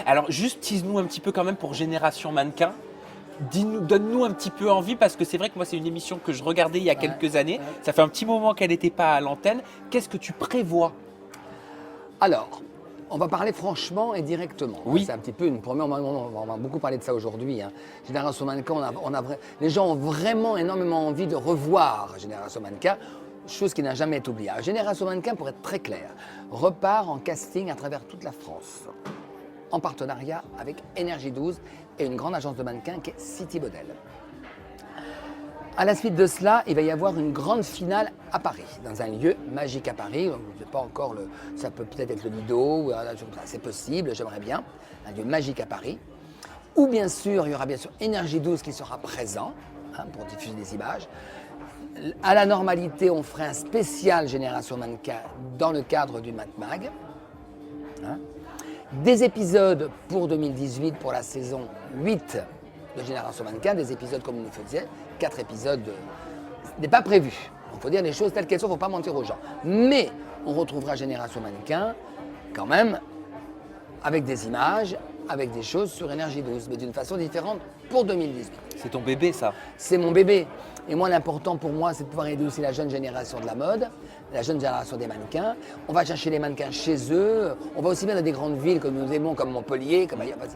Alors juste tease-nous un petit peu quand même pour Génération Mannequin. Dis-nous, donne-nous un petit peu envie parce que c'est vrai que moi c'est une émission que je regardais il y a quelques années. Ça fait un petit moment qu'elle n'était pas à l'antenne. Qu'est-ce que tu prévois? Alors, on va parler franchement et directement. Oui. C'est un petit peu une première. On va beaucoup parler de ça aujourd'hui. Génération Mannequin, les gens ont vraiment énormément envie de revoir Génération Mannequin, chose qui n'a jamais été oubliée. Alors, Génération Mannequin, pour être très clair, repart en casting à travers toute la France, en partenariat avec Énergie 12 et une grande agence de mannequins qui est City Model. À la suite de cela, il va y avoir une grande finale à Paris, dans un lieu magique à Paris. Donc, je ne sais pas encore, ça peut peut-être être le Lido, c'est possible, j'aimerais bien. Un lieu magique à Paris. Où bien sûr, il y aura bien sûr Énergie 12 qui sera présent pour diffuser des images. À la normalité, on ferait un spécial Génération Mannequin dans le cadre du Mat Mag. Des épisodes pour 2018, pour la saison 8 de Génération Mannequin, des épisodes comme on le faisait, 4 épisodes, n'est pas prévu. Il faut dire les choses telles qu'elles sont, il ne faut pas mentir aux gens. Mais on retrouvera Génération Mannequin quand même avec des images, avec des choses sur Énergie 12, mais d'une façon différente pour 2018. C'est ton bébé ça. C'est mon bébé. Et moi, l'important pour moi, c'est de pouvoir aider aussi la jeune génération de la mode, la jeune génération des mannequins. On va chercher les mannequins chez eux. On va aussi bien dans des grandes villes que nous aimons, comme Montpellier.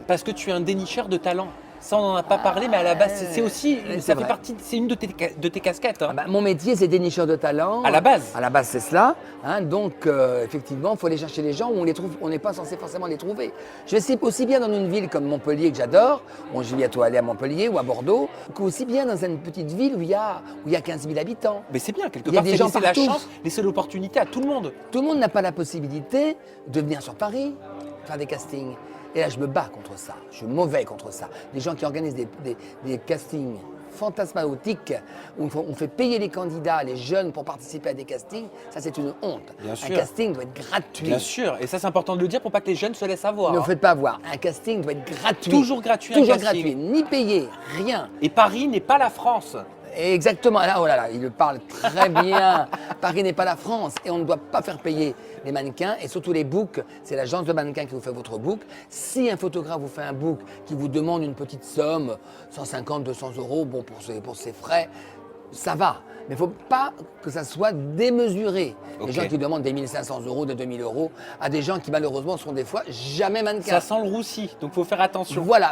Parce que tu es un dénicheur de talent. Ça, on n'en a pas parlé, mais à la base, c'est aussi, ça fait partie, c'est une de tes casquettes. Hein. Mon métier, c'est dénicheur de talent. À la base. À la base, c'est cela. Donc, effectivement, il faut aller chercher les gens où on les trouve, on n'est pas censé forcément les trouver. Je sais aussi bien dans une ville comme Montpellier, que j'adore, bon, je vais bientôt aller à Montpellier ou à Bordeaux, qu'aussi bien dans une petite ville où il y a 15 000 habitants. Mais c'est bien, quelque Il y a part, des c'est gens laisser la partout. chance, laisser l'opportunité à tout le monde. Tout le monde n'a pas la possibilité de venir sur Paris, faire des castings. Et là, je me bats contre ça. Je suis mauvais contre ça. Des gens qui organisent des castings fantasmatiques où on fait payer les candidats, les jeunes, pour participer à des castings, ça, c'est une honte. Bien sûr. Un casting doit être gratuit. Bien sûr, et ça, c'est important de le dire pour pas que les jeunes se laissent avoir. Ne hein. faites pas voir. Un casting doit être gratuit. Toujours gratuit, un Toujours casting. gratuit. Ni payé, rien. Et Paris n'est pas la France. Exactement, là, oh là là, il le parle très bien. Paris n'est pas la France et on ne doit pas faire payer les mannequins et surtout les books. C'est l'agence de mannequins qui vous fait votre book. Si un photographe vous fait un book qui vous demande une petite somme, 150, 200 euros, bon, pour ses frais, ça va. Mais il ne faut pas que ça soit démesuré. Ok. Les gens qui demandent des 1500 euros, des 2000 euros, à des gens qui malheureusement sont des fois jamais mannequins. Ça sent le roussi, donc faut faire attention. Voilà.